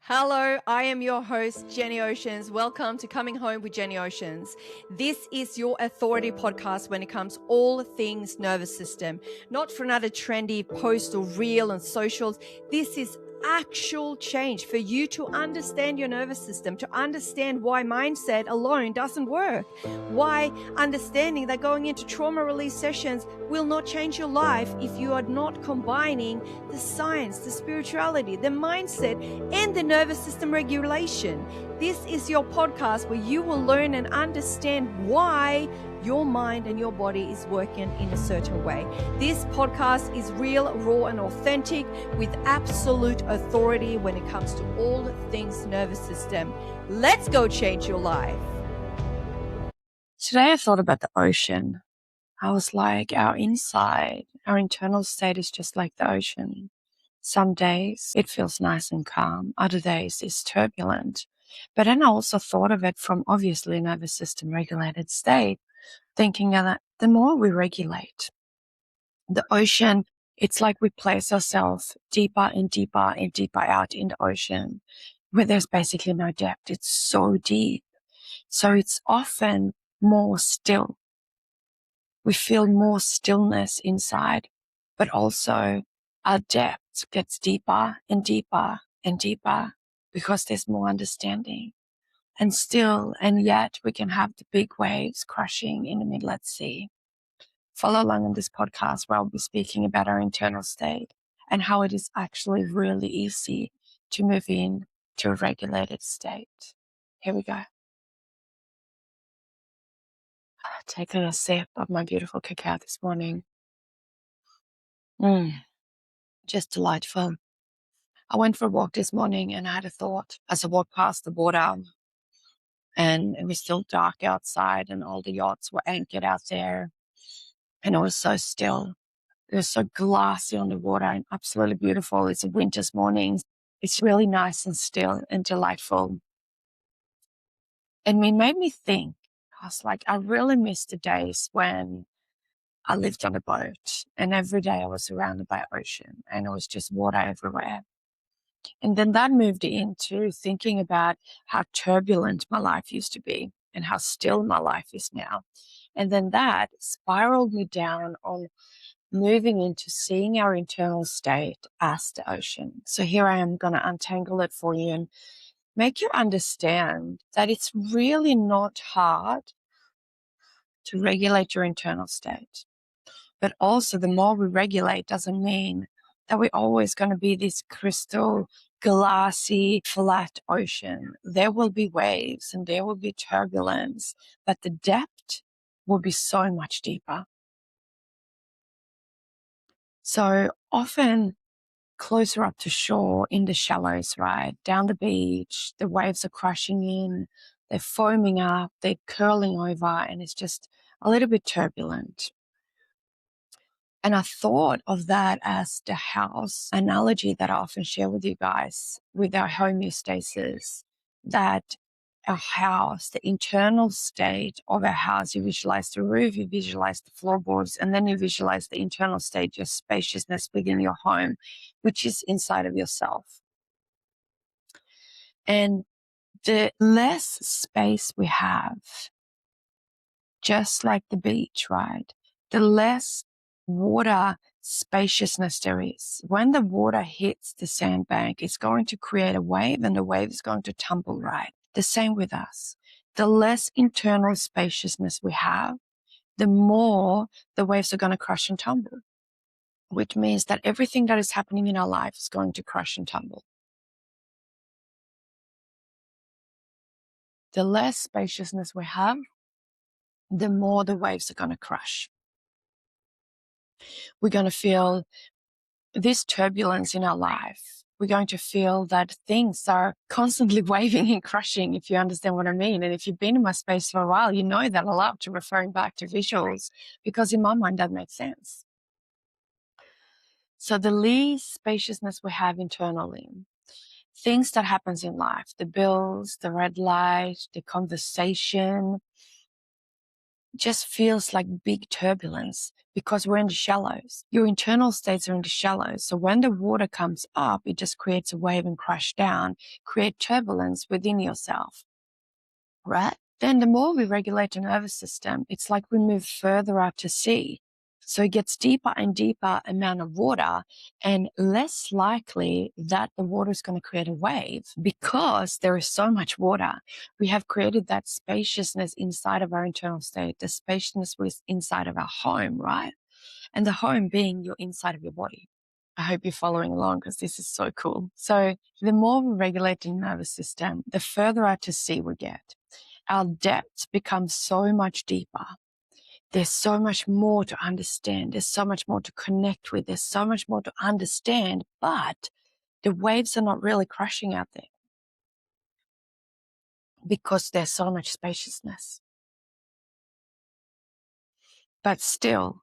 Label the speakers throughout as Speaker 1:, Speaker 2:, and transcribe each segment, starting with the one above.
Speaker 1: Hello, I am your host, Jenny Oceans. Welcome to Coming Home with Jenny Oceans. This is your authority podcast when it comes all things nervous system. Not for another trendy post or reel on socials. This is actual change for you to understand your nervous system, to understand why mindset alone doesn't work, why understanding that going into trauma release sessions will not change your life if you are not combining the science, the spirituality, the mindset, and the nervous system regulation. This is your podcast where you will learn and understand why your mind and your body is working in a certain way. This podcast is real, raw, and authentic with absolute authority when it comes to all things nervous system. Let's go change your life.
Speaker 2: Today I thought about the ocean. I was like, our inside, our internal state is just like the ocean. Some days it feels nice and calm. Other days it's turbulent. But then I also thought of it from obviously a nervous system regulated state, thinking that the more we regulate the ocean, it's like we place ourselves deeper and deeper and deeper out in the ocean where there's basically no depth. It's so deep. So it's often more still. We feel more stillness inside, but also our depth gets deeper and deeper and deeper because there's more understanding. And still, and yet we can have the big waves crashing in the midlet sea. Follow along in this podcast where I'll be speaking about our internal state and how it is actually really easy to move in to a regulated state. Here we go. Taking a sip of my beautiful cacao this morning. Just delightful. I went for a walk this morning and I had a thought as I walked past the water, and it was still dark outside and all the yachts were anchored out there, and it was so still. It was so glassy on the water and absolutely beautiful. It's a winter's morning. It's really nice and still and delightful. And it made me think, I was like, I really miss the days when I lived on a boat and every day I was surrounded by ocean and it was just water everywhere. And then that moved into thinking about how turbulent my life used to be and how still my life is now. And then that spiraled me down on moving into seeing our internal state as the ocean. So here I am going to untangle it for you and make you understand that it's really not hard to regulate your internal state. But also the more we regulate doesn't mean that we're always going to be this crystal, glassy, flat ocean. There will be waves and there will be turbulence, but the depth will be so much deeper. So often closer up to shore in the shallows, right? Down the beach, the waves are crashing in, they're foaming up, they're curling over, and it's just a little bit turbulent. And I thought of that as the house analogy that I often share with you guys with our homeostasis, that our house, the internal state of our house, you visualize the roof, you visualize the floorboards, and then you visualize the internal state, your spaciousness within your home, which is inside of yourself. And the less space we have, just like the beach, right? The less water spaciousness there is. When the water hits the sandbank, it's going to create a wave and the wave is going to tumble, right? The same with us. The less internal spaciousness we have, the more the waves are going to crash and tumble, which means that everything that is happening in our life is going to crash and tumble. The less spaciousness we have, the more the waves are going to crash. We're going to feel this turbulence in our life. We're going to feel that things are constantly waving and crashing, if you understand what I mean. And if you've been in my space for a while, you know that I love to referring back to visuals because in my mind that makes sense. So the least spaciousness we have internally, things that happens in life, the bills, the red light, the conversation, just feels like big turbulence because we're in the shallows. Your internal states are in the shallows. So when the water comes up, it just creates a wave and crash down, create turbulence within yourself, right? Then the more we regulate the nervous system, it's like we move further out to sea. So it gets deeper and deeper amount of water and less likely that the water is going to create a wave because there is so much water. We have created that spaciousness inside of our internal state, the spaciousness was inside of our home, right? And the home being your inside of your body. I hope you're following along because this is so cool. So the more we regulate the nervous system, the further out to sea we get. Our depths become so much deeper. There's so much more to understand. There's so much more to connect with. There's so much more to understand, but the waves are not really crashing out there because there's so much spaciousness. But still,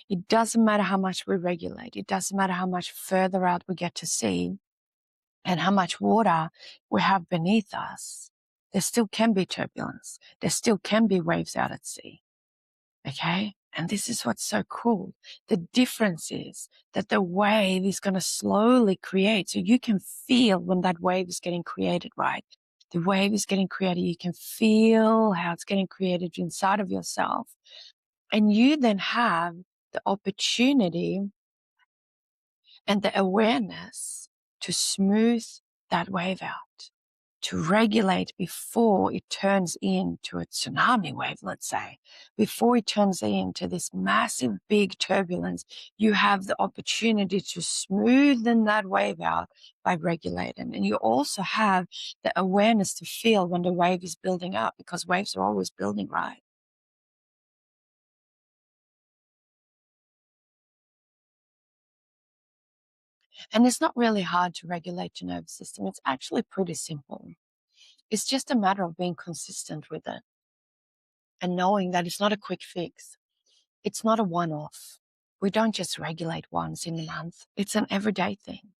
Speaker 2: it doesn't matter how much we regulate. It doesn't matter how much further out we get to sea and how much water we have beneath us. There still can be turbulence. There still can be waves out at sea. Okay? And this is what's so cool. The difference is that the wave is going to slowly create. So you can feel when that wave is getting created, right? The wave is getting created. You can feel how it's getting created inside of yourself. And you then have the opportunity and the awareness to smooth that wave out, to regulate before it turns into a tsunami wave, let's say. Before it turns into this massive, big turbulence, you have the opportunity to smoothen that wave out by regulating. And you also have the awareness to feel when the wave is building up, because waves are always building, right? And it's not really hard to regulate your nervous system. It's actually pretty simple. It's just a matter of being consistent with it and knowing that it's not a quick fix. It's not a one-off. We don't just regulate once in a month. It's an everyday thing.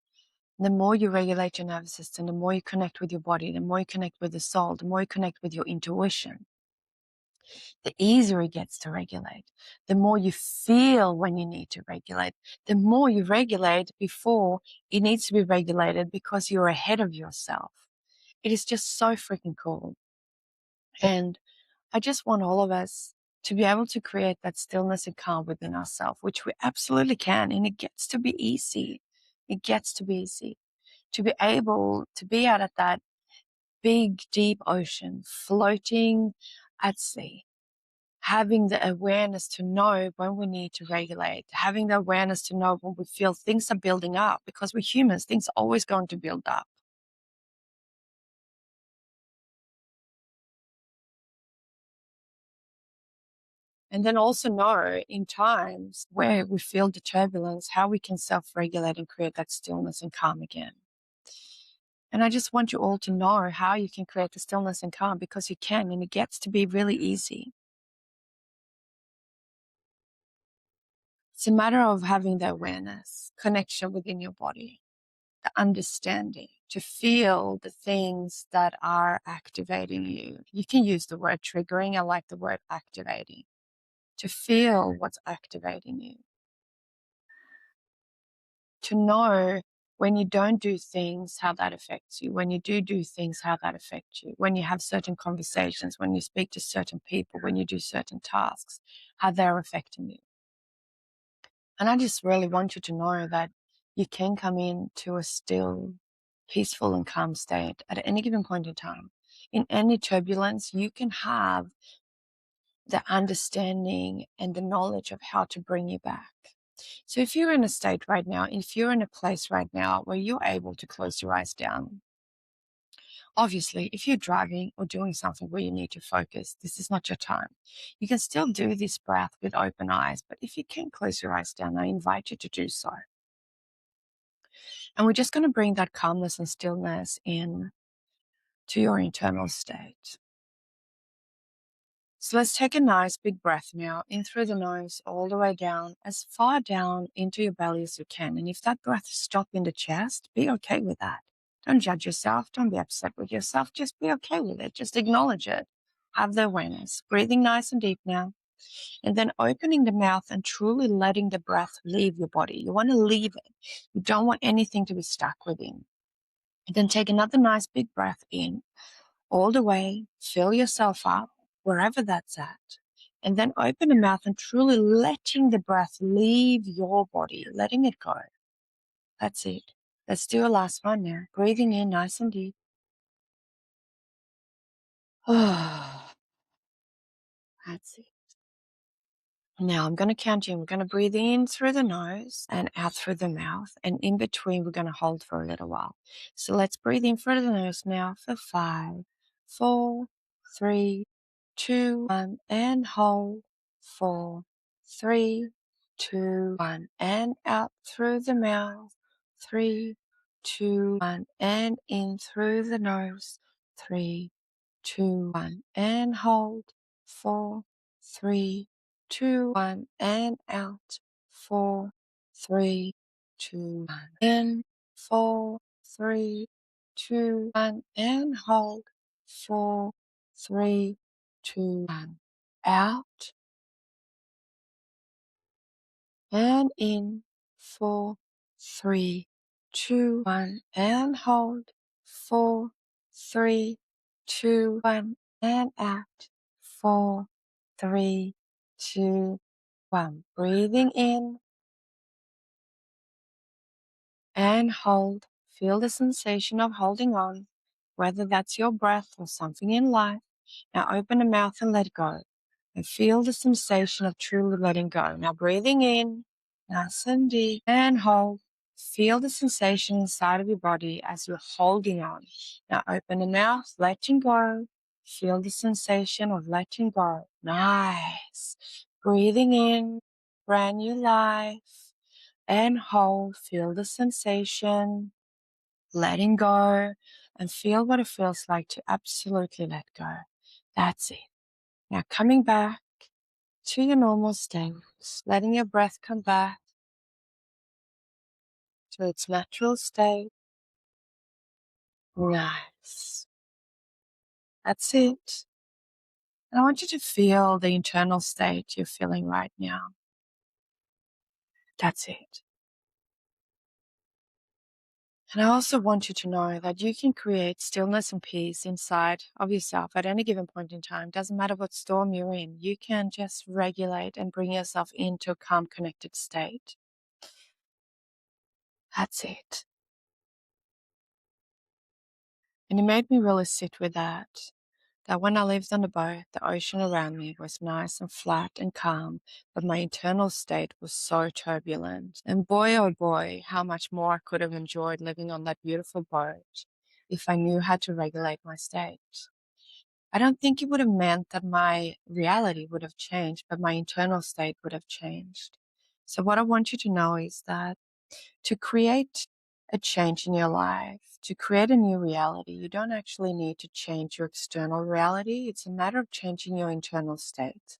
Speaker 2: The more you regulate your nervous system, the more you connect with your body, the more you connect with the soul, the more you connect with your intuition, the easier it gets to regulate. The more you feel when you need to regulate, the more you regulate before it needs to be regulated because you're ahead of yourself. It is just so freaking cool. And I just want all of us to be able to create that stillness and calm within ourselves, which we absolutely can. And it gets to be easy. It gets to be easy to be able to be out at that big, deep ocean, floating at sea, having the awareness to know when we need to regulate, having the awareness to know when we feel things are building up, because we're humans, things are always going to build up. And then also know in times where we feel the turbulence, how we can self-regulate and create that stillness and calm again. And I just want you all to know how you can create the stillness and calm, because you can, and it gets to be really easy. It's a matter of having the awareness, connection within your body, the understanding, to feel the things that are activating you. You can use the word triggering. I like the word activating. To feel what's activating you. To know when you don't do things, how that affects you. When you do things, how that affects you. When you have certain conversations, when you speak to certain people, when you do certain tasks, how they're affecting you. And I just really want you to know that you can come into a still, peaceful and calm state at any given point in time. In any turbulence, you can have the understanding and the knowledge of how to bring you back. So if you're in a state right now, if you're in a place right now where you're able to close your eyes down, obviously, if you're driving or doing something where you need to focus, this is not your time. You can still do this breath with open eyes, but if you can close your eyes down, I invite you to do so. And we're just going to bring that calmness and stillness in to your internal state. So let's take a nice big breath now, in through the nose, all the way down, as far down into your belly as you can. And if that breath stops in the chest, be okay with that. Don't judge yourself. Don't be upset with yourself. Just be okay with it. Just acknowledge it. Have the awareness. Breathing nice and deep now. And then opening the mouth and truly letting the breath leave your body. You want to leave it. You don't want anything to be stuck within. And then take another nice big breath in all the way. Fill yourself up wherever that's at. And then open the mouth and truly letting the breath leave your body, letting it go. That's it. Let's do a last one now. Breathing in nice and deep. That's it. Now I'm going to count you. We're going to breathe in through the nose and out through the mouth. And in between, we're going to hold for a little while. So let's breathe in through the nose now for 5, 4, 3, 2, 1. And hold. 4, 3, 2, 1. And out through the mouth. 3, 2, 1. And in through the nose. 3, 2, 1. And hold. 4, 3, 2, 1, and out. 4, 3, 2, 1. In. 4, 3, 2, 1, and hold. 4, 3, 2, 1. Out and in. 4, 3, 2, 1, and hold. 4, 3, 2, 1, and out. 4, 3, 2, 1. Breathing in and hold. Feel the sensation of holding on, whether that's your breath or something in life. Now open the mouth and let go. And feel the sensation of truly letting go. Now breathing in, nice and deep, and hold. Feel the sensation inside of your body as you're holding on. Now open the mouth, letting go. Feel the sensation of letting go. Nice. Breathing in, brand new life. And hold. Feel the sensation, letting go, and feel what it feels like to absolutely let go. That's it. Now coming back to your normal state, letting your breath come back to its natural state. Nice. That's it. And I want you to feel the internal state you're feeling right now. That's it. And I also want you to know that you can create stillness and peace inside of yourself at any given point in time. Doesn't matter what storm you're in. You can just regulate and bring yourself into a calm, connected state. That's it. And it made me really sit with that when I lived on the boat, the ocean around me was nice and flat and calm, but my internal state was so turbulent. And boy, oh boy, how much more I could have enjoyed living on that beautiful boat if I knew how to regulate my state. I don't think it would have meant that my reality would have changed, but my internal state would have changed. So what I want you to know is that to create a change in your life, to create a new reality, you don't actually need to change your external reality. It's a matter of changing your internal state.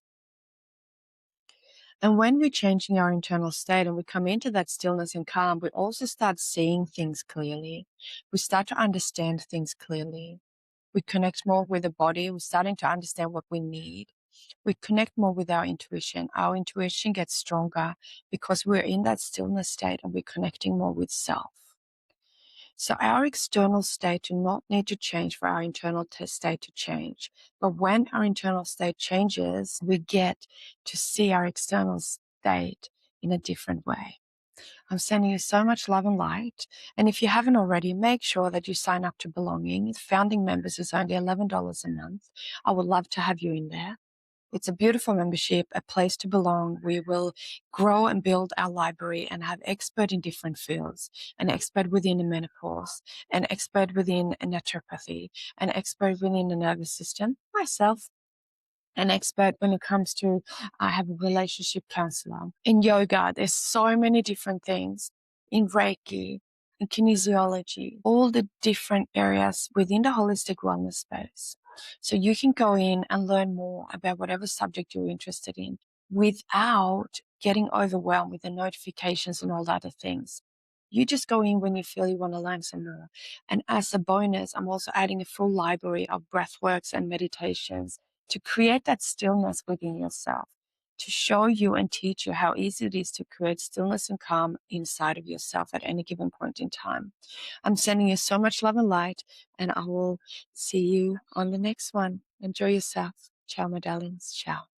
Speaker 2: And when we're changing our internal state and we come into that stillness and calm, we also start seeing things clearly. We start to understand things clearly. We connect more with the body. We're starting to understand what we need. We connect more with our intuition. Our intuition gets stronger because we're in that stillness state and we're connecting more with self. So our external state do not need to change for our internal state to change. But when our internal state changes, we get to see our external state in a different way. I'm sending you so much love and light. And if you haven't already, make sure that you sign up to Belonging. Founding members is only $11 a month. I would love to have you in there. It's a beautiful membership, a place to belong. We will grow and build our library and have expert in different fields, an expert within the menopause, an expert within naturopathy, an expert within the nervous system, myself, an expert when it comes to, I have a relationship counselor. In yoga, there's so many different things. In Reiki, in kinesiology, all the different areas within the holistic wellness space. So you can go in and learn more about whatever subject you're interested in without getting overwhelmed with the notifications and all the other things. You just go in when you feel you want to learn some more. And as a bonus, I'm also adding a full library of breathworks and meditations to create that stillness within yourself, to show you and teach you how easy it is to create stillness and calm inside of yourself at any given point in time. I'm sending you so much love and light, and I will see you on the next one. Enjoy yourself. Ciao, my darlings. Ciao.